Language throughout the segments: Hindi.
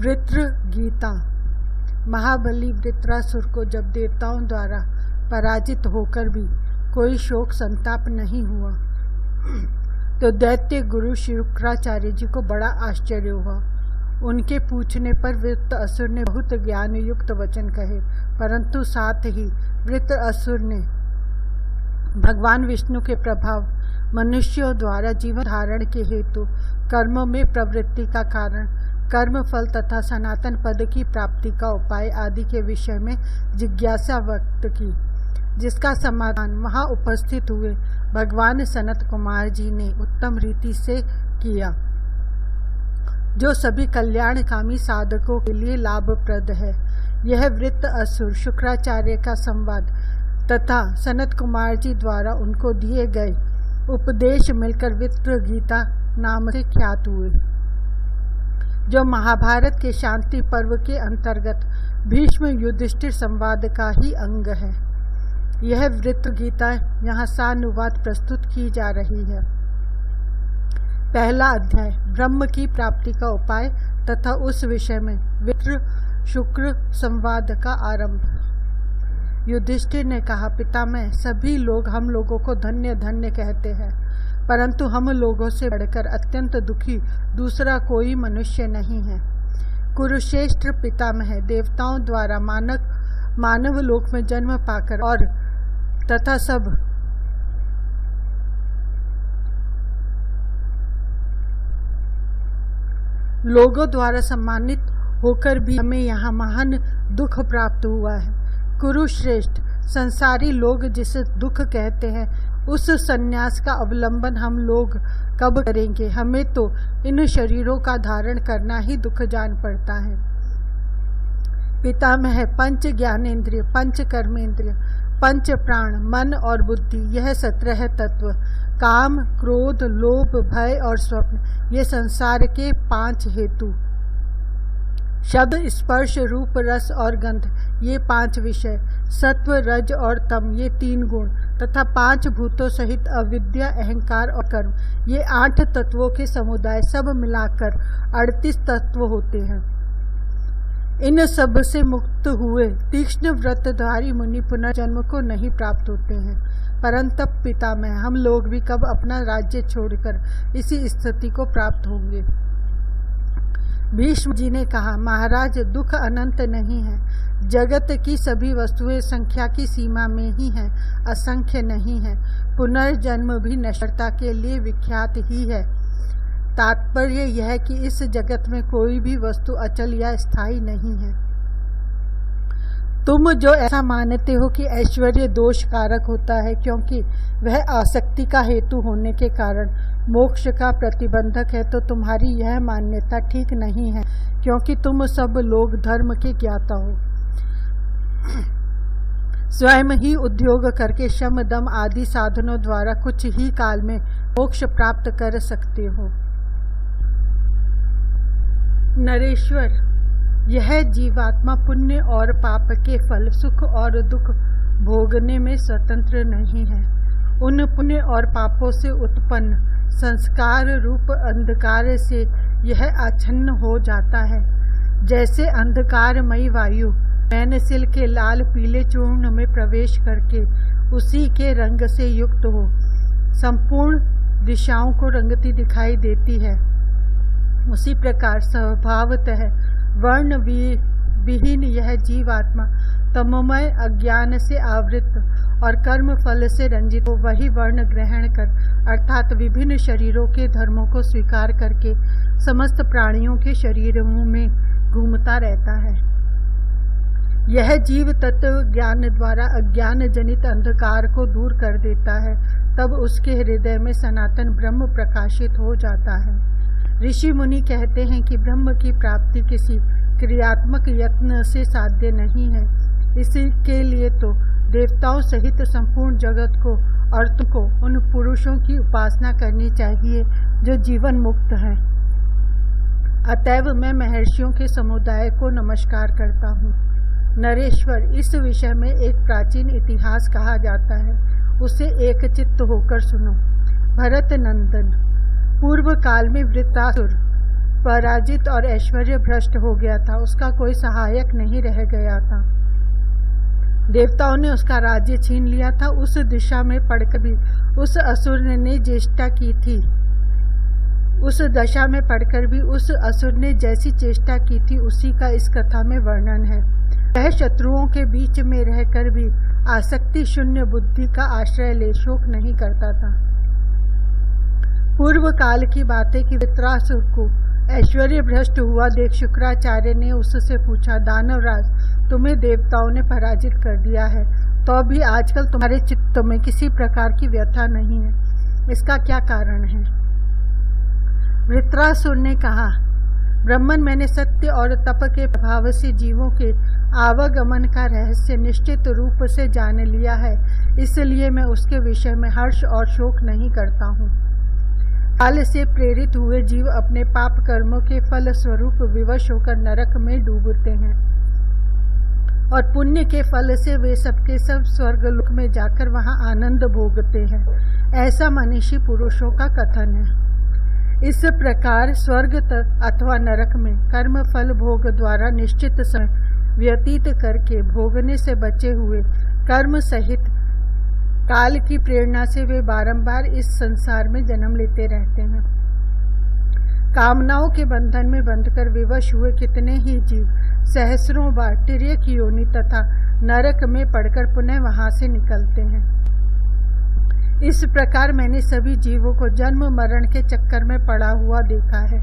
वृत्र गीता। महाबली वृत्रासुर को जब देवताओं द्वारा पराजित होकर भी कोई शोक संताप नहीं हुआ तो दैत्य गुरु शुक्राचार्य जी को बड़ा आश्चर्य हुआ। उनके पूछने पर वृत्रासुर ने बहुत ज्ञान युक्त वचन कहे, परंतु साथ ही वृत्रासुर ने भगवान विष्णु के प्रभाव, मनुष्यों द्वारा जीवन धारण के हेतु कर्म में प्रवृत्ति का कारण, कर्म फल तथा सनातन पद की प्राप्ति का उपाय आदि के विषय में जिज्ञासा व्यक्त की, जिसका समाधान वहां उपस्थित हुए भगवान सनत कुमार जी ने उत्तम रीति से किया, जो सभी कल्याणकामी साधकों के लिए लाभप्रद है। यह वृत्रासुर शुक्राचार्य का संवाद तथा सनत कुमार जी द्वारा उनको दिए गए उपदेश मिलकर वृत्र गीता नाम से ख्यात हुए, जो महाभारत के शांति पर्व के अंतर्गत भीष्म युधिष्ठिर संवाद का ही अंग है। यह वृत्र गीता यहाँ सानुवाद प्रस्तुत की जा रही है। पहला अध्याय ब्रह्म की प्राप्ति का उपाय तथा उस विषय में वृत्र शुक्र संवाद का आरंभ। युधिष्ठिर ने कहा, पितामह, सभी लोग हम लोगों को धन्य धन्य कहते हैं, परंतु हम लोगों से बढ़कर अत्यंत दुखी दूसरा कोई मनुष्य नहीं है। कुरुश्रेष्ठ पितामह देवताओं द्वारा मानव लोक में जन्म पाकर और तथा सब लोगों द्वारा सम्मानित होकर भी हमें यहाँ महान दुख प्राप्त हुआ है। कुरुश्रेष्ठ, संसारी लोग जिसे दुख कहते हैं, उस संन्यास का अवलंबन हम लोग कब करेंगे? हमें तो इन शरीरों का धारण करना ही दुख जान पड़ता है। पितामह, पंच ज्ञानेन्द्रिय, पंच कर्मेंद्रिय, पंच प्राण, मन और बुद्धि, यह 17 तत्व, काम, क्रोध, लोभ, भय और स्वप्न, ये संसार के 5 हेतु, शब्द, स्पर्श, रूप, रस और गंध, ये 5 विषय, सत्व, रज और तम, ये 3 गुण, तथा 5 भूतों सहित अविद्या, अहंकार और कर्म, ये 8 तत्वों के समुदाय, सब मिलाकर 38 तत्व होते हैं। इन सब से मुक्त हुए तीक्ष्ण व्रतधारी मुनि पुनर्जन्म को नहीं प्राप्त होते हैं। परंतु पितामह, हम लोग भी कब अपना राज्य छोड़कर इसी स्थिति को प्राप्त होंगे? भीष्म जी ने कहा, महाराज, दुख अनंत नहीं है। जगत की सभी वस्तुएं संख्या की सीमा में ही हैं, असंख्य नहीं है। पुनर्जन्म भी नश्वरता के लिए विख्यात ही है। तात्पर्य यह है कि इस जगत में कोई भी वस्तु अचल या स्थायी नहीं है। तुम जो ऐसा मानते हो कि ऐश्वर्य दोष कारक होता है, क्योंकि वह आसक्ति का हेतु होने के कारण मोक्ष का प्रतिबंधक है, तो तुम्हारी यह मान्यता ठीक नहीं है, क्योंकि तुम सब लोग धर्म के ज्ञाता हो। स्वयं ही उद्योग करके शम, दम आदि साधनों द्वारा कुछ ही काल में मोक्ष प्राप्त कर सकते हो। नरेश्वर, यह जीवात्मा पुण्य और पाप के फल, सुख और दुख भोगने में स्वतंत्र नहीं है। उन पुण्य और पापों से उत्पन्न संस्कार रूप अंधकार से यह आच्छन्न हो जाता है। जैसे अंधकारमयी वायु पेंसिल के लाल पीले चूर्ण में प्रवेश करके उसी के रंग से युक्त हो संपूर्ण दिशाओं को रंगती दिखाई देती है, उसी प्रकार स्वभावतः वर्ण विहीन यह जीवात्मा तमोमय अज्ञान से आवृत और कर्म फल से रंजित हो वही वर्ण ग्रहण कर, अर्थात विभिन्न शरीरों के धर्मों को स्वीकार करके समस्त प्राणियों के शरीरों में घूमता रहता है। यह जीव तत्व ज्ञान द्वारा अज्ञान जनित अंधकार को दूर कर देता है, तब उसके हृदय में सनातन ब्रह्म प्रकाशित हो जाता है। ऋषि मुनि कहते हैं कि ब्रह्म की प्राप्ति किसी क्रियात्मक यत्न से साध्य नहीं है। इसी के लिए तो देवताओं सहित संपूर्ण जगत को और तुमको उन पुरुषों की उपासना करनी चाहिए जो जीवन मुक्त हैं। अतएव मैं महर्षियों के समुदाय को नमस्कार करता हूँ। नरेश्वर, इस विषय में एक प्राचीन इतिहास कहा जाता है, उसे एक चित्त होकर सुनो। भरत नंदन, पूर्व काल में वृत्रासुर पराजित और ऐश्वर्य भ्रष्ट हो गया था। उसका कोई सहायक नहीं रह गया था। देवताओं ने उसका राज्य छीन लिया था। उस दिशा में पड़कर भी उस असुर ने चेष्टा की थी। उस दशा में पड़कर भी उस असुर ने जैसी चेष्टा की थी उसी का इस कथा में वर्णन है। वह शत्रुओं के बीच में रहकर भी आसक्ति शून्य बुद्धि का आश्रय ले शोक नहीं करता था। पूर्व काल की बातें कि वृत्रासुर को ऐश्वर्य भ्रष्ट हुआ देख शुक्राचार्य ने उससे पूछा, दानवराज, तुम्हें देवताओं ने पराजित कर दिया है, तो भी आजकल तुम्हारे चित्त में किसी प्रकार की व्यथा नहीं है, इसका क्या कारण है? वृत्रासुर ने कहा, ब्रह्मन, मैंने सत्य और तप के प्रभाव से जीवों के आवागमन का रहस्य निश्चित रूप से जान लिया है, इसलिए मैं उसके विषय में हर्ष और शोक नहीं करता हूँ। काल से प्रेरित हुए जीव अपने पाप कर्मों के फल स्वरूप विवश होकर नरक में डूबते हैं और पुण्य के फल से वे सबके सब स्वर्गलोक में जाकर वहां आनंद भोगते हैं, ऐसा मनीषी पुरुषों का कथन है। इस प्रकार स्वर्ग अथवा नरक में कर्म फल भोग द्वारा निश्चित समय व्यतीत करके भोगने से बचे हुए कर्म सहित काल की प्रेरणा से वे बारंबार इस संसार में जन्म लेते रहते हैं। कामनाओं के बंधन में बंधकर विवश हुए कितने ही जीव सहस्रों बार तिर्यक योनि तथा नरक में पड़कर पुनः वहां से निकलते हैं। इस प्रकार मैंने सभी जीवों को जन्म मरण के चक्कर में पड़ा हुआ देखा है।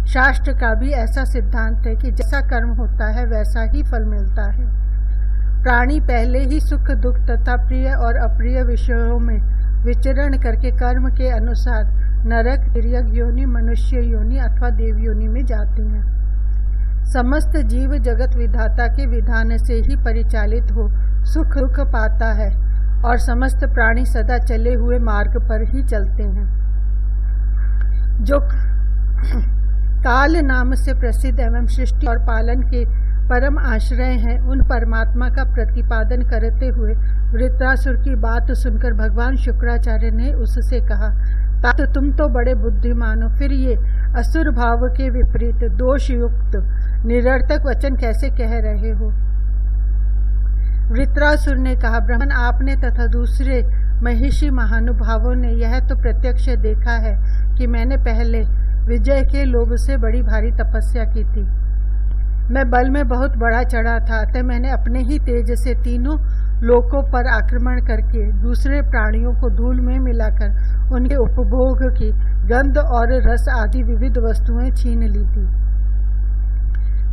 शास्त्र का भी ऐसा सिद्धांत है कि जैसा कर्म होता है वैसा ही फल मिलता है। प्राणी पहले ही सुख दुख तथा प्रिय और अप्रिय विषयों में विचरण करके कर्म के अनुसार नरक, तिर्यक योनि, मनुष्य योनि अथवा देव योनि में जाते हैं। समस्त जीव जगत विधाता के विधान से ही परिचालित हो सुख दुख पाता है और समस्त प्राणी सदा चले हुए मार्ग पर ही चलते हैं। जो काल नाम से प्रसिद्ध एवं सृष्टि और पालन के परम आश्रय हैं, उन परमात्मा का प्रतिपादन करते हुए वृत्रासुर की बात सुनकर भगवान शुक्राचार्य ने उससे कहा, तात तुम तो बड़े बुद्धिमान हो, फिर ये असुर भाव के विपरीत दोष युक्त निरर्थक वचन कैसे कह रहे हो? वृत्रासुर ने कहा, ब्राह्मण, आपने तथा दूसरे महिषी महानुभावों ने यह तो प्रत्यक्ष देखा है कि मैंने पहले विजय के लोभ से बड़ी भारी तपस्या की थी। मैं बल में बहुत बड़ा चढ़ा था, अतः मैंने अपने ही तेज से तीनों लोकों पर आक्रमण करके दूसरे प्राणियों को धूल में मिलाकर उनके उपभोग की गंध और रस आदि विविध वस्तुएं छीन ली थी।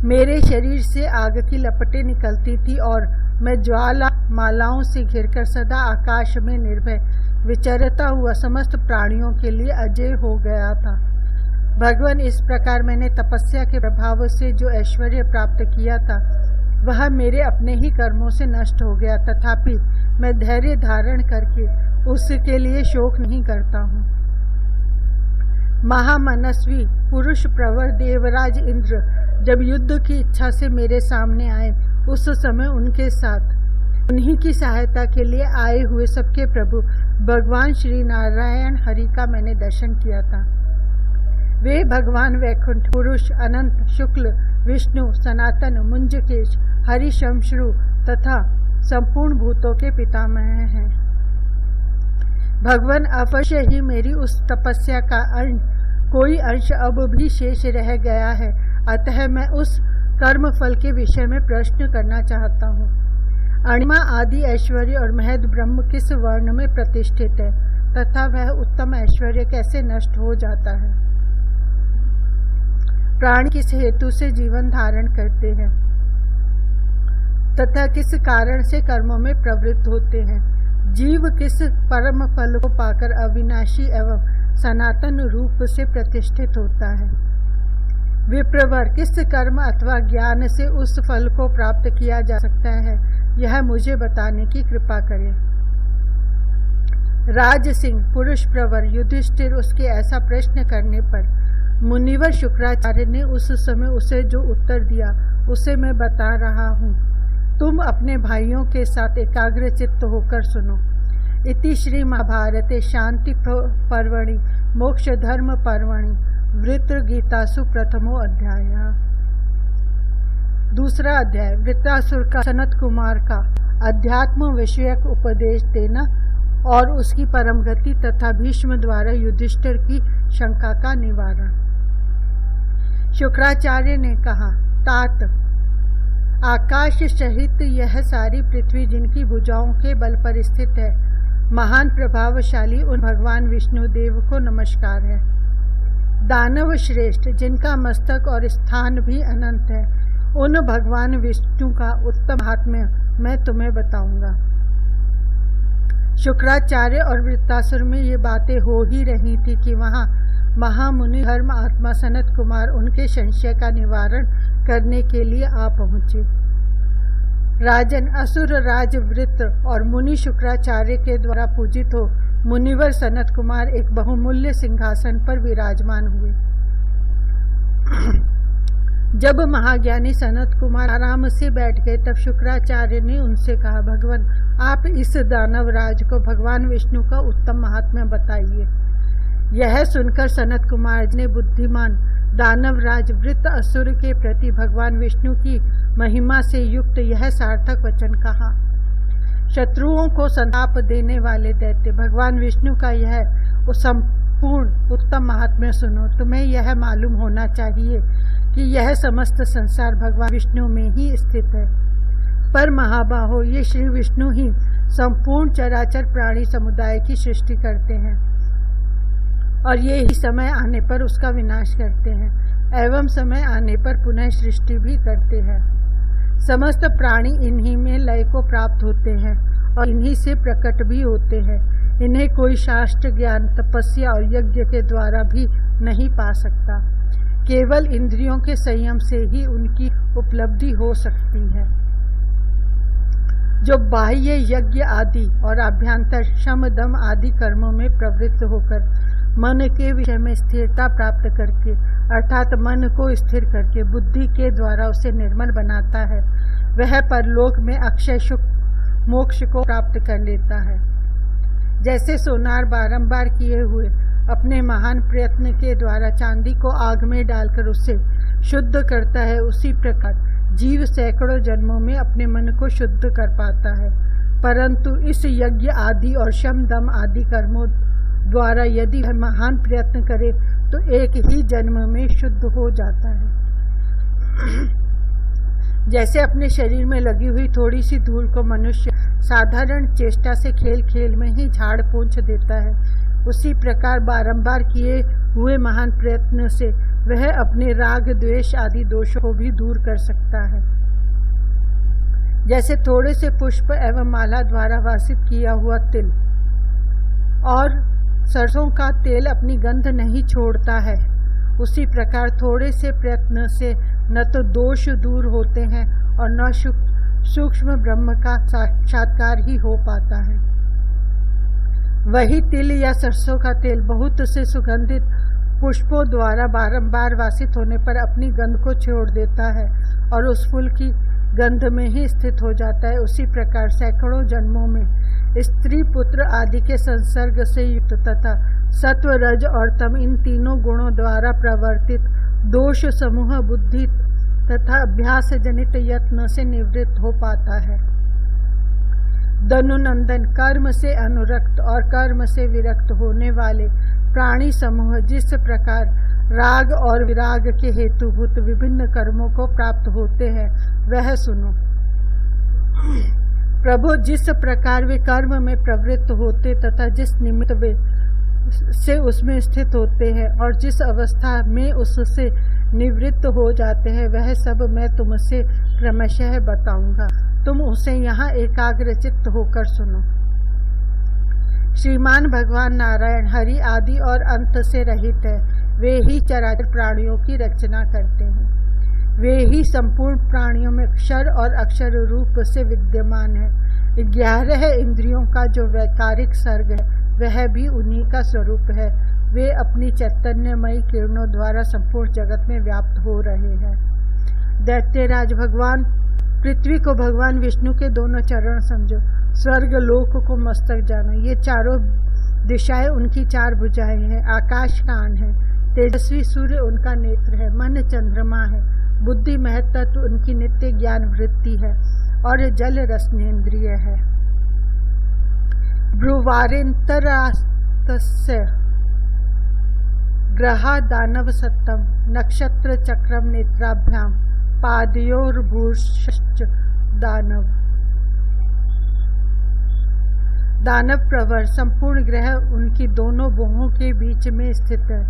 मेरे शरीर से आग की लपटें निकलती थी और मैं ज्वाला मालाओं से घिरकर सदा आकाश में निर्भय विचरता हुआ समस्त प्राणियों के लिए अजय हो गया था। भगवान, इस प्रकार मैंने तपस्या के प्रभाव से जो ऐश्वर्य प्राप्त किया था वह मेरे अपने ही कर्मों से नष्ट हो गया, तथापि मैं धैर्य धारण करके उसके लिए शोक नहीं करता हूँ। महामनस्वी पुरुष प्रवर देवराज इंद्र जब युद्ध की इच्छा से मेरे सामने आए, उस समय उनके साथ उन्हीं की सहायता के लिए आए हुए सबके प्रभु भगवान श्री नारायण हरि का मैंने दर्शन किया था। वे भगवान वैकुंठ, पुरुष, अनंत, शुक्ल, विष्णु, सनातन, मुंजकेश, हरि, शमश्रु तथा संपूर्ण भूतों के पितामह हैं। भगवान, अवश्य ही मेरी उस तपस्या का कोई अंश अब भी शेष रह गया है, अतः मैं उस कर्म फल के विषय में प्रश्न करना चाहता हूँ। अणिमा आदि ऐश्वर्य और महद ब्रह्म किस वर्ण में प्रतिष्ठित है तथा वह उत्तम ऐश्वर्य कैसे नष्ट हो जाता है? प्राणी किस हेतु से जीवन धारण करते हैं तथा किस कारण से कर्मों में प्रवृत्त होते हैं? जीव किस परम फल को पाकर अविनाशी एवं सनातन रूप से प्रतिष्ठित होता है? विप्रवर, किस कर्म अथवा ज्ञान से उस फल को प्राप्त किया जा सकता है, यह मुझे बताने की कृपा करें। राज सिंह, पुरुष प्रवर युधिष्ठिर, उसके ऐसा प्रश्न करने पर मुनिवर शुक्राचार्य ने उस समय उसे जो उत्तर दिया उसे मैं बता रहा हूँ। तुम अपने भाइयों के साथ एकाग्र चित्त होकर सुनो। इति श्री महाभारते शांति पर्वणि मोक्ष धर्म पर्वणि वृत्रगीतासु प्रथमो अध्याय। दूसरा अध्याय वृत्रासुर का सनत कुमार का अध्यात्म विषयक उपदेश देना और उसकी परम गति तथा भीष्म द्वारा युधिष्ठिर की शंका का निवारण। शुक्राचार्य ने कहा, तात, आकाश सहित यह सारी पृथ्वी जिनकी भुजाओं के बल पर स्थित है, महान प्रभावशाली उन भगवान विष्णु देव को नमस्कार है। दानव श्रेष्ठ जिनका मस्तक और स्थान भी अनंत है, उन भगवान विष्णु का उत्तम महात्म्य मैं तुम्हें बताऊंगा। शुक्राचार्य और वृत्तासुर में ये बातें हो ही रही थी कि वहाँ महामुनि धर्म आत्मा सनत कुमार उनके संशय का निवारण करने के लिए आ पहुँचे। राजन, असुर राज वृत्र और मुनि शुक्राचार्य के द्वारा पूजित हो मुनिवर सनत कुमार एक बहुमूल्य सिंहासन पर विराजमान हुए। जब महाज्ञानी सनत कुमार आराम से बैठ गए तब शुक्राचार्य ने उनसे कहा, भगवान, आप इस दानव राज को भगवान विष्णु का उत्तम महात्म्य बताइए। यह सुनकर सनत कुमार ने बुद्धिमान दानव राज वृत्त असुर के प्रति भगवान विष्णु की महिमा से युक्त यह सार्थक वचन कहा। शत्रुओं को संताप देने वाले दैत्य भगवान विष्णु का यह संपूर्ण उत्तम महात्म्य सुनो। तुम्हें यह मालूम होना चाहिए कि यह समस्त संसार भगवान विष्णु में ही स्थित है। पर महाबाहो, ये श्री विष्णु ही संपूर्ण चराचर प्राणी समुदाय की सृष्टि करते हैं और ये ही समय आने पर उसका विनाश करते हैं एवं समय आने पर पुनः सृष्टि भी करते हैं। समस्त प्राणी इन्हीं में लय को प्राप्त होते हैं और इन्हीं से प्रकट भी होते हैं। इन्हें कोई शास्त्र ज्ञान, तपस्या और यज्ञ के द्वारा भी नहीं पा सकता। केवल इंद्रियों के संयम से ही उनकी उपलब्धि हो सकती है। जो बाह्य यज्ञ आदि और आभ्यंतर शम दम आदि कर्मों में प्रवृत्त होकर मन के विषय में स्थिरता प्राप्त करके अर्थात मन को स्थिर करके बुद्धि के द्वारा उसे निर्मल बनाता है, वह परलोक में अक्षय सुख मोक्ष को प्राप्त कर लेता है। जैसे सोनार बारंबार किए हुए अपने महान प्रयत्न के द्वारा चांदी को आग में डालकर उसे शुद्ध करता है, उसी प्रकार जीव सैकड़ों जन्मों में अपने मन को शुद्ध कर पाता है। परंतु इस यज्ञ आदि और शम दम आदि कर्मों द्वारा यदि वह महान प्रयत्न करे तो एक ही जन्म में शुद्ध हो जाता है। जैसे अपने शरीर में लगी हुई थोड़ी सी धूल को मनुष्य साधारण चेष्टा से खेल खेल में ही झाड़ पोंछ देता है, उसी प्रकार बारंबार किए हुए महान प्रयत्न से वह अपने राग द्वेष आदि दोषों को भी दूर कर सकता है। जैसे थोड़े से पुष्प एवं माला द्वारा वासित किया हुआ तिल और सरसों का तेल अपनी गंध नहीं छोड़ता है, उसी प्रकार थोड़े से प्रयत्न से न तो दोष दूर होते हैं और न सूक्ष्म ब्रह्म का साक्षात्कार ही हो पाता है। वही तिल या सरसों का तेल बहुत से सुगंधित पुष्पों द्वारा बारंबार वासित होने पर अपनी गंध को छोड़ देता है और उस फूल की गंध में ही स्थित हो जाता है। उसी प्रकार सैकड़ों जन्मों में स्त्री पुत्र आदि के संसर्ग से युक्त तथा सत्व रज और तम इन तीनों गुणों द्वारा प्रवर्तित दोष समूह बुद्धि तथा अभ्यास जनित यत्न से निवृत्त हो पाता है। धनुनंदन, कर्म से अनुरक्त और कर्म से विरक्त होने वाले प्राणी समूह जिस प्रकार राग और विराग के हेतुभूत विभिन्न कर्मों को प्राप्त होते हैं वह सुनो। प्रभु, जिस प्रकार वे कर्म में प्रवृत्त होते तथा जिस निमित्त वे से उसमें स्थित होते हैं और जिस अवस्था में उससे निवृत्त हो जाते हैं वह सब मैं तुमसे क्रमशः बताऊंगा। तुम उसे यहाँ एकाग्रचित्त होकर सुनो। श्रीमान भगवान नारायण हरि आदि और अंत से रहित है। वे ही चराचर प्राणियों की रचना करते हैं। वे ही संपूर्ण प्राणियों में अक्षर और अक्षर रूप से विद्यमान है। 11 इंद्रियों का जो वैकारिक सर्ग है वह भी उन्हीं का स्वरूप है। वे अपनी चैतन्यमयी किरणों द्वारा संपूर्ण जगत में व्याप्त हो रहे हैं। दैत्यराज भगवान पृथ्वी को भगवान विष्णु के दोनों चरण समझो, स्वर्ग लोक को मस्तक जानो। ये चारों दिशाएं उनकी 4 भुजाएं हैं, आकाश कान है, तेजस्वी सूर्य उनका नेत्र है, मन चंद्रमा है, बुद्धि महत्त्व उनकी नित्य ज्ञान वृत्ति है और जल रसनेन्द्रिय है। ब्रुवारेन्तरास्तस्य ग्रहा दानव सत्तम नक्षत्र चक्रम नेत्राभ्याम पादयोर्भूश्च दानव। दानव प्रवर संपूर्ण ग्रह उनकी दोनों भुवों के बीच में स्थित है।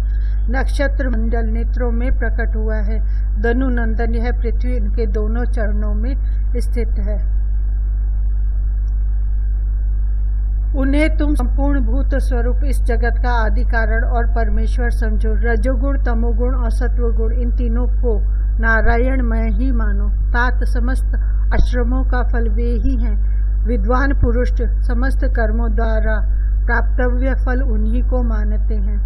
नक्षत्र मंडल नेत्रों में प्रकट हुआ है। धनु नंदन यह पृथ्वी इनके दोनों चरणों में स्थित है। उन्हें तुम संपूर्ण भूत स्वरूप इस जगत का आदि कारण और परमेश्वर समझो। रजोगुण, तमोगुण और सत्वगुण इन तीनों को नारायणमय ही मानो। तात समस्त आश्रमों का फल वे ही हैं। विद्वान पुरुष समस्त कर्मों द्वारा प्राप्तव्य फल उन्हीं को मानते हैं।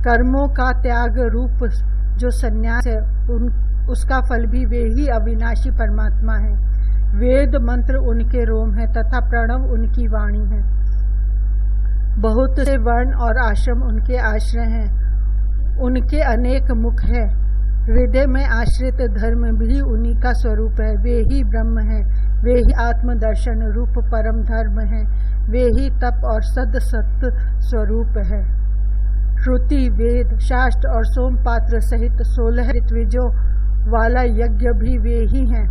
कर्मों का त्याग रूप जो संन्यास है उसका फल भी वे ही अविनाशी परमात्मा है। वेद मंत्र उनके रोम है तथा प्रणव उनकी वाणी है। बहुत से वर्ण और आश्रम उनके आश्रय हैं। उनके अनेक मुख है। हृदय में आश्रित धर्म भी उन्हीं का स्वरूप है। वे ही ब्रह्म हैं। वे ही आत्मदर्शन रूप परम धर्म है। वे ही तप और सद सत्य स्वरूप है। श्रुति, वेद, शास्त्र और सोमपात्र सहित 16 ऋत्विजों वाला यज्ञ भी वे ही हैं।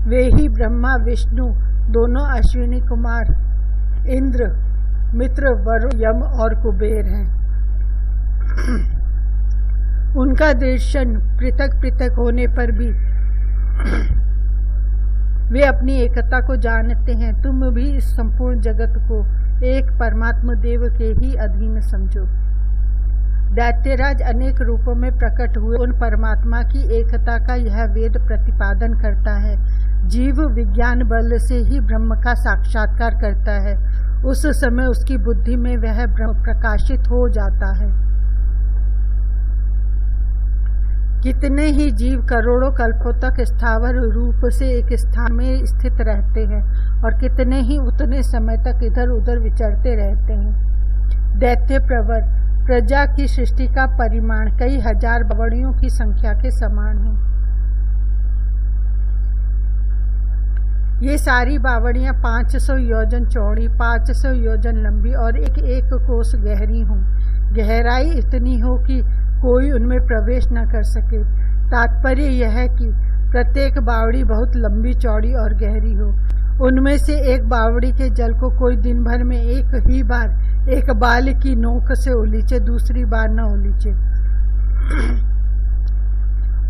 वे ही ब्रह्मा विष्णु दोनों अश्विनी कुमार इंद्र, मित्र, वरुण, यम और कुबेर हैं। उनका दर्शन पृथक पृथक होने पर भी वे अपनी एकता को जानते हैं। तुम भी इस संपूर्ण जगत को एक परमात्मा देव के ही अधीन समझो। दैत्यराज अनेक रूपों में प्रकट हुए उन परमात्मा की एकता का यह वेद प्रतिपादन करता है। जीव विज्ञान बल से ही ब्रह्म का साक्षात्कार करता है। उस समय उसकी बुद्धि में वह ब्रह्म प्रकाशित हो जाता है। कितने ही जीव करोड़ों कल्पों तक स्थावर रूप से एक स्थान में स्थित रहते हैं और कितने ही उतने समय तक इधर उधर विचरते रहते हैं। दैत्य प्रवर प्रजा की सृष्टि का परिमाण कई हजार बावड़ियों की संख्या के समान है। ये सारी बावड़ियां 500 योजन चौड़ी, 500 योजन लंबी और एक कोस गहरी हों। गहराई इतनी हो कि कोई उनमें प्रवेश न कर सके। तात्पर्य यह है कि प्रत्येक बावड़ी बहुत लंबी, चौड़ी और गहरी हो। उनमें से एक बावड़ी के जल को कोई दिन भर में एक ही बार एक बाल की नोक से उलीचे, दूसरी बार न उलीचे।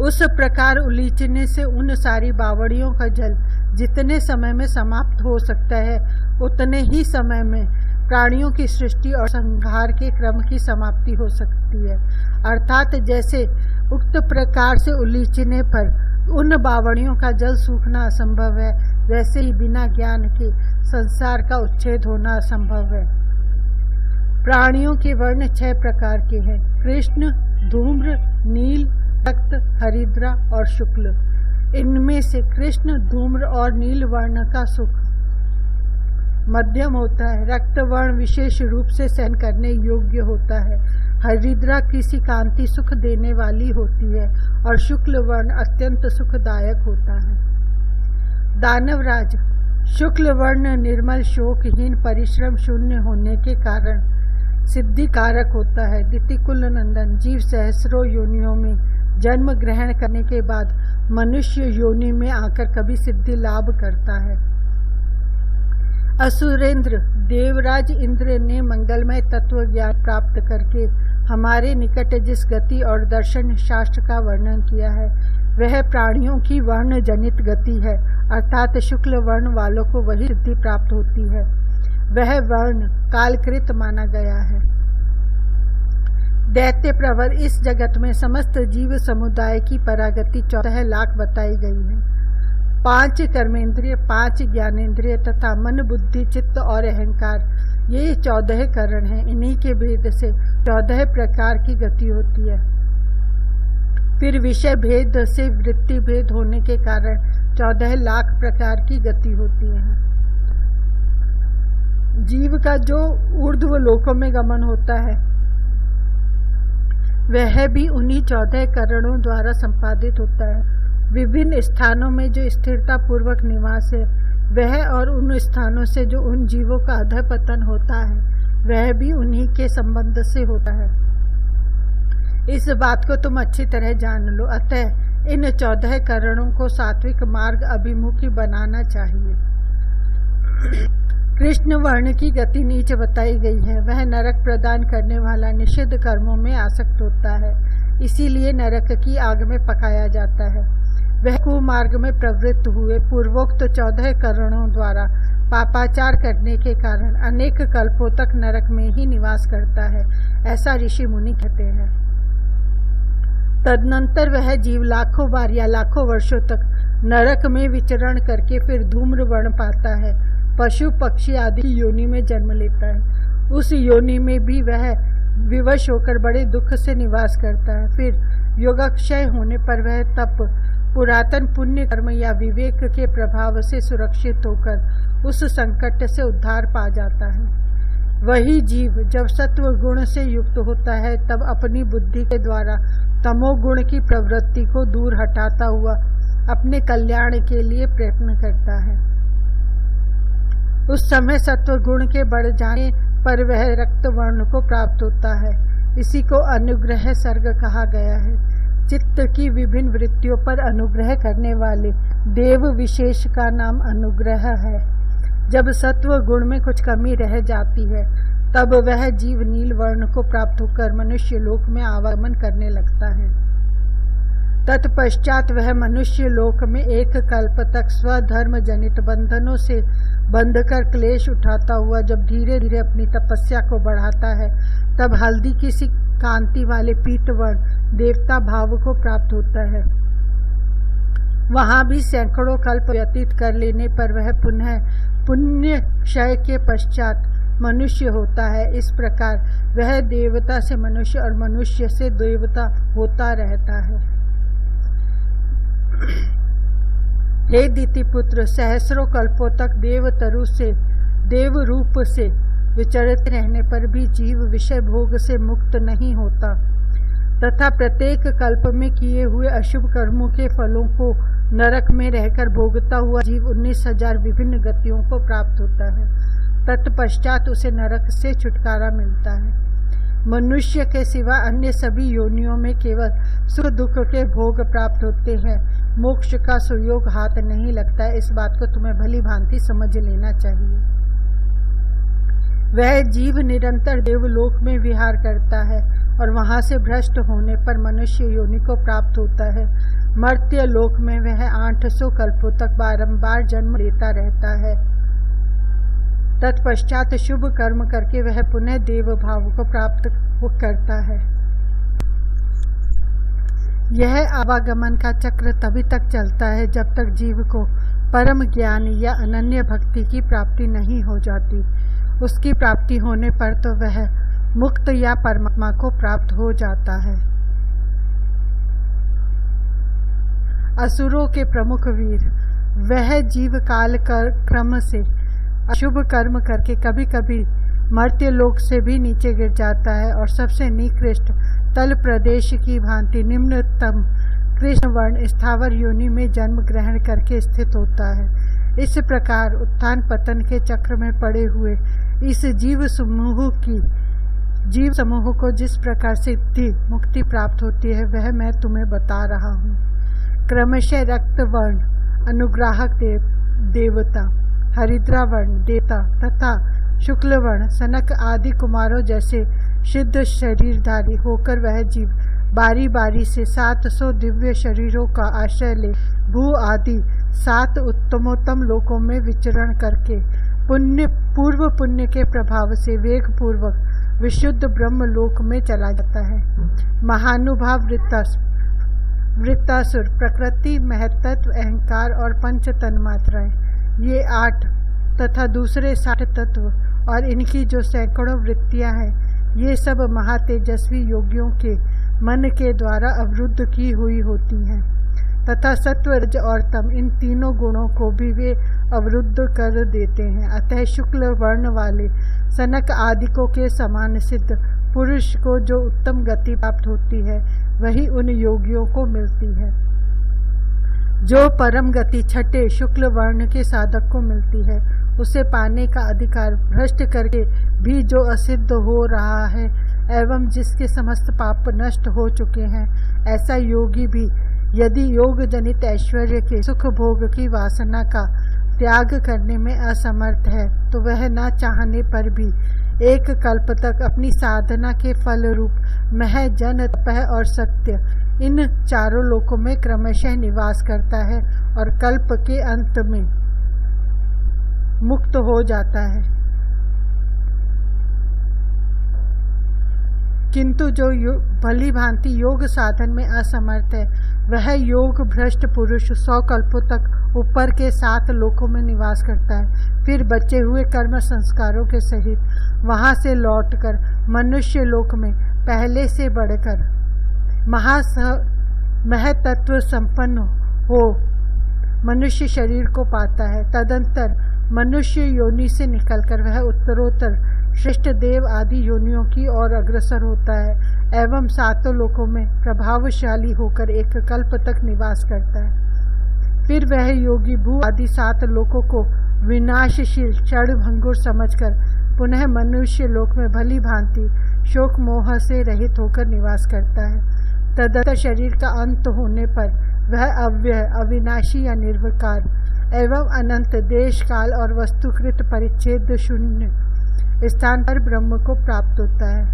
उस प्रकार उलीचने से उन सारी बावड़ियों का जल जितने समय में समाप्त हो सकता है उतने ही समय में प्राणियों की सृष्टि और संहार के क्रम की समाप्ति हो सकती है। अर्थात जैसे उक्त प्रकार से उलीचने पर उन बावड़ियों का जल सूखना असंभव है, वैसे ही बिना ज्ञान के संसार का उच्छेद होना असंभव है। प्राणियों के वर्ण 6 प्रकार के हैं: कृष्ण, धूम्र, नील, रक्त, हरिद्रा और शुक्ल। इनमें से कृष्ण, धूम्र और नील वर्ण का सुख मध्यम होता है। रक्त वर्ण विशेष रूप से सहन करने योग्य होता है। हरिद्रा किसी कांति सुख देने वाली होती है और शुक्ल वर्ण अत्यंत सुखदायक होता है। दानवराज, शुक्ल वर्ण निर्मल, शोकहीन, परिश्रम शून्य होने के कारण सिद्धि कारक होता है। दितिकुल नंदन, जीव सहस्रों योनियों में जन्म ग्रहण करने के बाद मनुष्य योनि में आकर कभी सिद्धि लाभ करता है। असुरेंद्र, देवराज इंद्र ने मंगलमय तत्व ज्ञान प्राप्त करके हमारे निकट जिस गति और दर्शन शास्त्र का वर्णन किया है वह प्राणियों की वर्ण जनित गति है, अर्थात शुक्ल वर्ण वालों को वही सिद्धि प्राप्त होती है। वह वर्ण कालकृत माना गया है। दैत्य प्रवर, इस जगत में समस्त जीव समुदाय की परागति 14 लाख बताई गई है। 5 कर्मेंद्रिय, 5 ज्ञानेंद्रिय तथा मन, बुद्धि, चित्त और अहंकार, ये 14 करण हैं। इन्हीं के भेद से 14 प्रकार की गति होती है। फिर विषय भेद से वृत्ति भेद होने के कारण 14 लाख प्रकार की गति होती है। जीव का जो ऊर्ध्व लोकों में गमन होता है वह भी उन्हीं 14 करणों द्वारा संपादित होता है। विभिन्न स्थानों में जो स्थिरता पूर्वक निवास है वह, और उन स्थानों से जो उन जीवों का अधःपतन होता है वह भी उन्हीं के संबंध से होता है। इस बात को तुम अच्छी तरह जान लो। अतः इन 14 करणों को सात्विक मार्ग अभिमुखी बनाना चाहिए। कृष्ण वर्ण की गति नीचे बताई गई है। वह नरक प्रदान करने वाला निषिद्ध कर्मों में आसक्त होता है, इसीलिए नरक की आग में पकाया जाता है। वह कुमार्ग में प्रवृत्त हुए पूर्वोक्त 14 करणों द्वारा पापाचार करने के कारण अनेक कल्पों तक नरक में ही निवास करता है, ऐसा ऋषि मुनि कहते हैं। तदनंतर वह जीव लाखों बार या लाखों वर्षों तक नरक में विचरण करके फिर धूम्र वर्ण पाता है, पशु पक्षी आदि योनि में जन्म लेता है। उस योनि में भी वह विवश होकर बड़े दुख से निवास करता है। फिर योगक्षय होने पर वह तप, पुरातन पुण्य कर्म या विवेक के प्रभाव से सुरक्षित होकर उस संकट से उद्धार पा जाता है। वही जीव जब सत्व गुण से युक्त होता है तब अपनी बुद्धि के द्वारा तमोगुण की प्रवृत्ति को दूर हटाता हुआ अपने कल्याण के लिए प्रयत्न करता है। उस समय सत्व गुण के बढ़ जाने पर वह रक्त वर्ण को प्राप्त होता है। इसी को अनुग्रह सर्ग कहा गया है। चित्त की विभिन्न वृत्तियों पर अनुग्रह करने वाले देव विशेष का नाम अनुग्रह है। जब सत्व गुण में कुछ कमी रह जाती है तब वह जीव नील वर्ण को प्राप्त होकर मनुष्य लोक में आवागमन करने लगता है। तत्पश्चात वह मनुष्य लोक में एक कल्प तक स्वधर्म जनित बंधनों से बंधकर क्लेश उठाता हुआ जब धीरे धीरे अपनी तपस्या को बढ़ाता है तब हल्दी की सी कांति वाले पीतवर्ण देवता भाव को प्राप्त होता है। वहां भी सैकड़ों कल्प व्यतीत कर लेने पर वह पुनः पुण्य क्षय के पश्चात मनुष्य होता है। इस प्रकार वह देवता से मनुष्य और मनुष्य से देवता होता रहता है। हे दितिपुत्र, सहस्रों कल्पों तक देवतरु से देव रूप से विचरित रहने पर भी जीव विषय भोग से मुक्त नहीं होता तथा प्रत्येक कल्प में किए हुए अशुभ कर्मों के फलों को नरक में रहकर भोगता हुआ जीव 19,000 विभिन्न गतियों को प्राप्त होता है। तत्पश्चात उसे नरक से छुटकारा मिलता है। मनुष्य के सिवा अन्य सभी योनियों में केवल सुख दुख के भोग प्राप्त होते हैं। मोक्ष का सुयोग हाथ नहीं लगता है। इस बात को तुम्हें भली भांति समझ लेना चाहिए। वह जीव निरंतर देवलोक में विहार करता है और वहां से भ्रष्ट होने पर मनुष्य योनि को प्राप्त होता है। मर्त्य लोक में वह 800 कल्पों तक बारंबार जन्म लेता रहता है। तत्पश्चात शुभ कर्म करके वह पुनः देव भाव को प्राप्त करता है। यह आवागमन का चक्र तभी तक चलता है जब तक जीव को परम ज्ञान या अनन्य भक्ति की प्राप्ति नहीं हो जाती। उसकी प्राप्ति होने पर तो वह मुक्त या परमात्मा को प्राप्त हो जाता है। असुरों के प्रमुख वीर, वह जीव काल क्रम से अशुभ कर्म करके कभी कभी मर्त्य लोक से भी नीचे गिर जाता है और सबसे निकृष्ट तल प्रदेश की भांति निम्नतम कृष्ण वर्ण स्थावर योनि में जन्म ग्रहण करके स्थित होता है। इस प्रकार उत्थान पतन के चक्र में पड़े हुए इस जीव समूह को जिस प्रकार सिद्धि मुक्ति प्राप्त होती है वह मैं तुम्हें बता रहा हूँ। क्रमशः रक्त वर्ण अनुग्राहक देवता, हरिद्रा वर्ण देवता तथा शुक्ल वर्ण सनक आदि कुमारों जैसे सिद्ध शरीरधारी होकर वह जीव बारी बारी से 700 दिव्य शरीरों का आश्रय ले भू आदि 7 उत्तमोत्तम लोकों में विचरण करके पूर्व पुण्य के प्रभाव से वेग पूर्वक विशुद्ध ब्रह्म लोक में चला जाता है। महानुभाव वृत्तासुर प्रकृति, महत्त्व, अहंकार और पंच तन्मात्राएं, ये 8 तथा दूसरे 60 तत्व और इनकी जो सैकड़ों वृत्तियां हैं, ये सब महातेजस्वी योगियों के मन के द्वारा अवरुद्ध की हुई होती हैं तथा सत्व, रज और तम इन तीनों गुणों को भी वे अवरुद्ध कर देते हैं। अतः शुक्ल वर्ण वाले सनक आदिकों के समान सिद्ध पुरुष को जो उत्तम गति प्राप्त होती है वही उन योगियों को मिलती है। जो परम गति छठे शुक्ल वर्ण के साधक को मिलती है, उसे पाने का अधिकार भ्रष्ट करके भी जो असिद्ध हो रहा है एवं जिसके समस्त पाप नष्ट हो चुके हैं, ऐसा योगी भी यदि योग जनित ऐश्वर्य के सुख भोग की वासना का त्याग करने में असमर्थ है, तो वह न चाहने पर भी एक कल्प तक अपनी साधना के फल रूप मह जन तपह और सत्य इन चारों लोकों में क्रमशः निवास करता है और कल्प के अंत में मुक्त हो जाता है। किंतु जो भली भांति योग साधन में असमर्थ है, वह योग भ्रष्ट पुरुष 100 कल्पों तक ऊपर के 7 लोकों में निवास करता है। फिर बचे हुए कर्म संस्कारों के सहित वहां से लौटकर मनुष्य लोक में पहले से बढ़कर महतत्व संपन्न हो मनुष्य शरीर को पाता है। तदंतर मनुष्य योनि से निकलकर वह उत्तरोत्तर श्रेष्ठ देव आदि योनियों की ओर अग्रसर होता है एवं 7 लोकों में प्रभावशाली होकर एक कल्प तक निवास करता है। फिर वह योगी भू आदि 7 लोकों को विनाशशील क्षण भंगुर समझकर पुनः मनुष्य लोक में भली भांति शोक मोह से रहित होकर निवास करता है। तदंतर शरीर का अंत होने पर वह अव्यय अविनाशी या निर्विकार एवं अनंत देश काल और वस्तुकृत परिच्छेद शून्य स्थान पर ब्रह्म को प्राप्त होता है।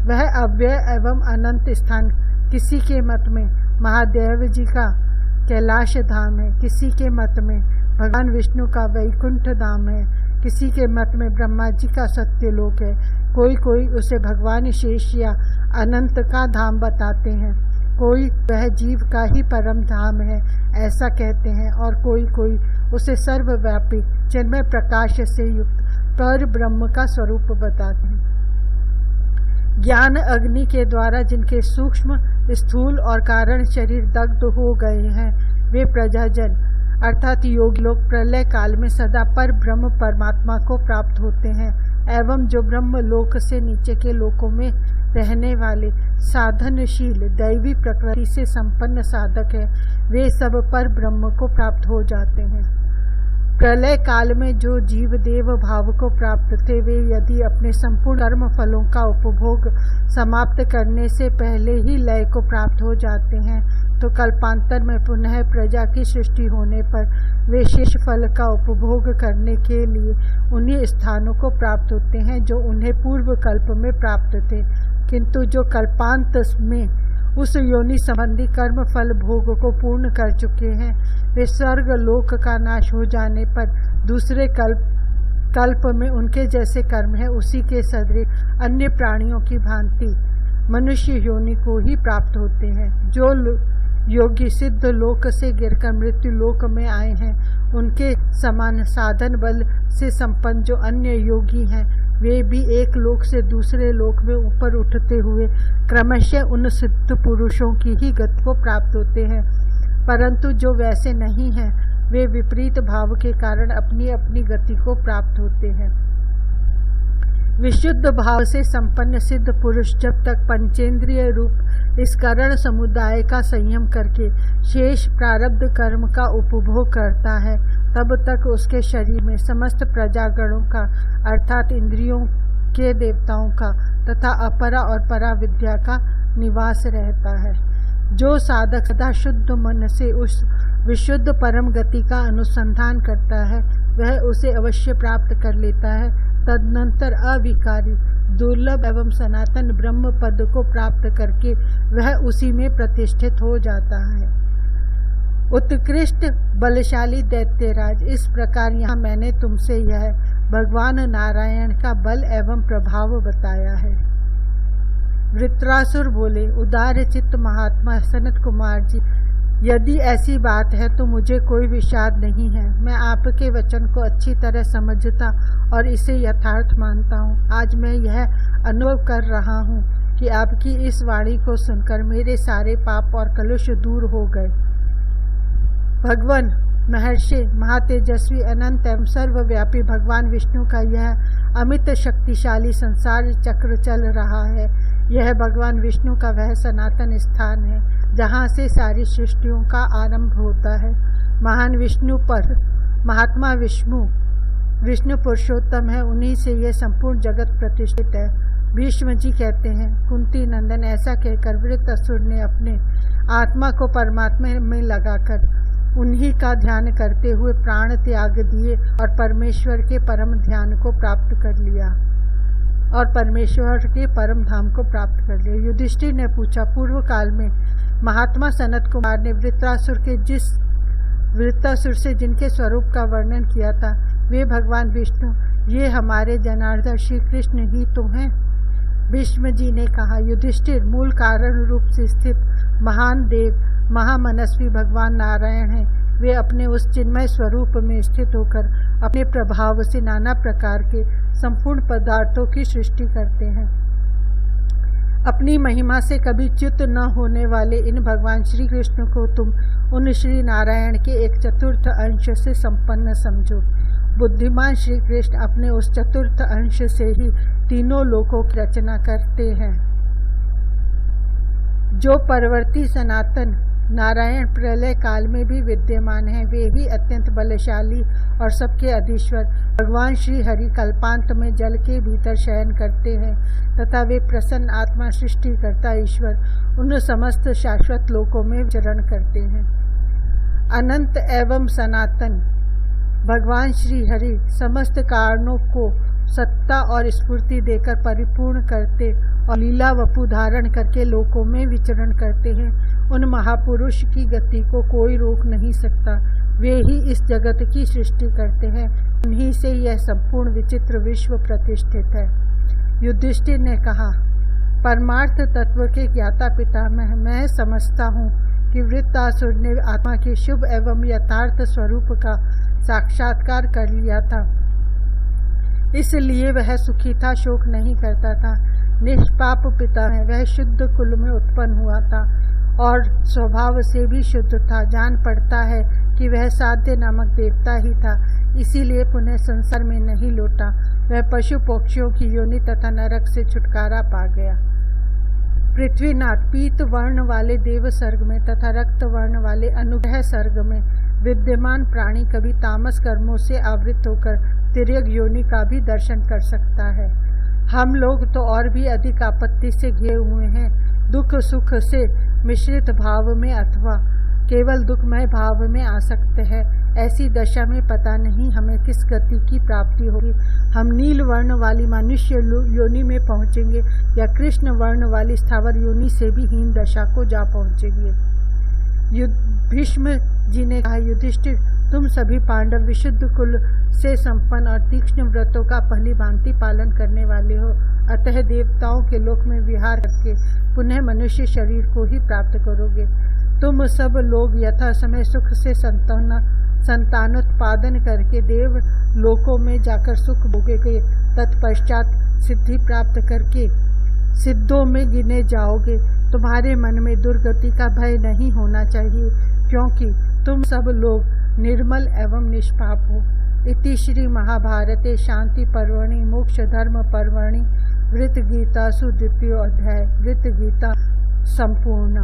वह अव्यय एवं अनंत स्थान किसी के मत में महादेव जी का कैलाश धाम है, किसी के मत में भगवान विष्णु का वैकुंठ धाम है, किसी के मत में ब्रह्मा जी का सत्यलोक है, कोई उसे भगवान शेष या अनंत का धाम बताते हैं, कोई वह जीव का ही परम धाम है ऐसा कहते हैं, और कोई उसे सर्वव्यापी चिन्मय प्रकाश से युक्त पर ब्रह्म का स्वरूप बताते हैं। ज्ञान अग्नि के द्वारा जिनके सूक्ष्म स्थूल और कारण शरीर दग्ध हो गए हैं, वे प्रजाजन अर्थात योग लोग प्रलय काल में सदा पर ब्रह्म परमात्मा को प्राप्त होते हैं एवं जो ब्रह्म लोक से नीचे के लोकों में रहने वाले साधनशील दैवी प्रकृति से संपन्न साधक है, वे सब पर ब्रह्म को प्राप्त हो जाते हैं। प्रलय काल में जो जीव देव भाव को प्राप्त थे, वे यदि अपने संपूर्ण कर्म फलों का उपभोग समाप्त करने से पहले ही लय को प्राप्त हो जाते हैं, तो कल्पांतर में पुनः प्रजा की सृष्टि होने पर वे शेष फल का उपभोग करने के लिए उन्हीं स्थानों को प्राप्त होते हैं जो उन्हें पूर्व कल्प में प्राप्त थे। किंतु जो कल्पांत में उस योनि संबंधी कर्म फल भोग को पूर्ण कर चुके हैं, वे स्वर्ग लोक का नाश हो जाने पर दूसरे कल्प में उनके जैसे कर्म है उसी के सदृश अन्य प्राणियों की भांति मनुष्य योनि को ही प्राप्त होते हैं। जो योगी सिद्ध लोक से गिरकर मृत्यु लोक में आए हैं, उनके समान साधन बल से संपन्न जो अन्य योगी हैं, वे भी एक लोक से दूसरे लोक में ऊपर उठते हुए क्रमशः उन सिद्ध पुरुषों की ही गति को प्राप्त होते हैं। परंतु जो वैसे नहीं हैं, वे विपरीत भाव के कारण अपनी अपनी गति को प्राप्त होते हैं। विशुद्ध भाव से संपन्न सिद्ध पुरुष जब तक पंचेंद्रिय रूप इस करण समुदाय का संयम करके शेष प्रारब्ध कर्म का उपभोग करता है, तब तक उसके शरीर में समस्त प्रजागणों का अर्थात इंद्रियों के देवताओं का तथा अपरा और परा विद्या का निवास रहता है। जो साधक सदा शुद्ध मन से उस विशुद्ध परम गति का अनुसंधान करता है, वह उसे अवश्य प्राप्त कर लेता है। तदनंतर अविकारी दुर्लभ एवं सनातन ब्रह्म पद को प्राप्त करके वह उसी में प्रतिष्ठित हो जाता है। उत्कृष्ट बलशाली दैत्यराज, इस प्रकार यहाँ मैंने तुमसे यह भगवान नारायण का बल एवं प्रभाव बताया है। वृत्रासुर बोले, उदार चित्त महात्मा सनत कुमार जी, यदि ऐसी बात है तो मुझे कोई विषाद नहीं है। मैं आपके वचन को अच्छी तरह समझता और इसे यथार्थ मानता हूँ। आज मैं यह अनुभव कर रहा हूँ कि आपकी इस वाणी को सुनकर मेरे सारे पाप और कलुष दूर हो गए। भगवान महर्षि महातेजस्वी अनंत एवं सर्वव्यापी भगवान विष्णु का यह अमित शक्तिशाली संसार चक्र चल रहा है। यह भगवान विष्णु का वह सनातन स्थान है जहाँ से सारी सृष्टियों का आरंभ होता है। महान विष्णु पर महात्मा विष्णु पुरुषोत्तम है, उन्हीं से यह संपूर्ण जगत प्रतिष्ठित है। भीष्म जी कहते हैं, कुंती नंदन, ऐसा कहकर वृत्रासुर ने अपने आत्मा को परमात्मा में लगाकर उन्हीं का ध्यान करते हुए प्राण त्याग दिए और परमेश्वर के परम ध्यान को प्राप्त कर लिया और परमेश्वर के परम धाम को प्राप्त कर लिया। युधिष्ठिर ने पूछा, पूर्व काल में महात्मा सनत कुमार ने वृत्रासुर से जिनके स्वरूप का वर्णन किया था, वे भगवान विष्णु, ये हमारे जनार्दन श्री कृष्ण ही तो हैं। भीष्म जी ने कहा, युधिष्ठिर, मूल कारण रूप से स्थित महान देव महामनस्वी भगवान नारायण हैं। वे अपने उस चिन्मय स्वरूप में स्थित होकर अपने प्रभाव से नाना प्रकार के संपूर्ण पदार्थों की सृष्टि करते हैं। अपनी महिमा से कभी च्युत न होने वाले इन भगवान श्री कृष्ण को तुम उन श्री नारायण के एक चतुर्थ अंश से संपन्न समझो। बुद्धिमान श्री कृष्ण अपने उस चतुर्थ अंश से ही तीनों लोकों की रचना करते हैं। जो परवर्ती सनातन नारायण प्रलय काल में भी विद्यमान है, वे ही अत्यंत बलशाली और सबके अधीश्वर भगवान श्री हरि कल्पांत में जल के भीतर शयन करते हैं तथा वे प्रसन्न आत्मा सृष्टिकर्ता ईश्वर उन समस्त शाश्वत लोकों में विचरण करते हैं। अनंत एवं सनातन भगवान श्री हरि समस्त कारणों को सत्ता और स्फूर्ति देकर परिपूर्ण करते और लीला वपु धारण करके लोकों में विचरण करते हैं। उन महापुरुष की गति को कोई रोक नहीं सकता। वे ही इस जगत की सृष्टि करते हैं, उन्हीं से यह संपूर्ण विचित्र विश्व प्रतिष्ठित है। युधिष्ठिर ने कहा, परमार्थ तत्व के ज्ञाता पितामह, मैं समझता हूँ कि वृत्रासुर ने आत्मा के शुभ एवं यथार्थ स्वरूप का साक्षात्कार कर लिया था, इसलिए वह सुखी था, शोक नहीं करता था। निष्पाप पिता है, वह शुद्ध कुल में उत्पन्न हुआ था और स्वभाव से भी शुद्ध था। जान पड़ता है कि वह साध्य नामक देवता ही था, इसीलिए पुनः संसार में नहीं लौटा। वह पशु पक्षियों की योनि तथा नरक से छुटकारा पा गया। पृथ्वीनाथ पीत वर्ण वाले देव सर्ग में तथा रक्त वर्ण वाले अनुग्रह सर्ग में विद्यमान प्राणी कभी तामस कर्मों से आवृत होकर तिर्यक योनि का भी दर्शन कर सकता है। हम लोग तो और भी अधिक आपत्ति से घिरे हुए हैं, दुख सुख से मिश्रित भाव में अथवा केवल दुखमय भाव में आसक्त है। ऐसी दशा में पता नहीं हमें किस गति की प्राप्ति होगी। हम नील वर्ण वाली मनुष्य योनि में पहुँचेंगे या कृष्ण वर्ण वाली स्थावर योनि से भी हीन दशा को जा पहुँचेंगे। भीष्म जी ने कहा, युधिष्ठिर, तुम सभी पांडव विशुद्ध कुल से संपन्न और तीक्ष्ण व्रतों का पहली भांति पालन करने वाले हो, अतः देवताओं के लोक में विहार करके पुनः मनुष्य शरीर को ही प्राप्त करोगे। तुम सब लोग यथा समय सुख से संतानोत्पादन करके देव लोकों में जाकर सुख भोगोगे, तत्पश्चात सिद्धि प्राप्त करके सिद्धों में गिने जाओगे। तुम्हारे मन में दुर्गति का भय नहीं होना चाहिए, क्योंकि तुम सब लोग निर्मल एवं निष्पाप हो। इति श्री महाभारते शांति पर्वणि मोक्ष धर्म पर्वणि वृत्त गीतासु द्वितीयो अध्याय। वृत्त गीता संपूर्ण।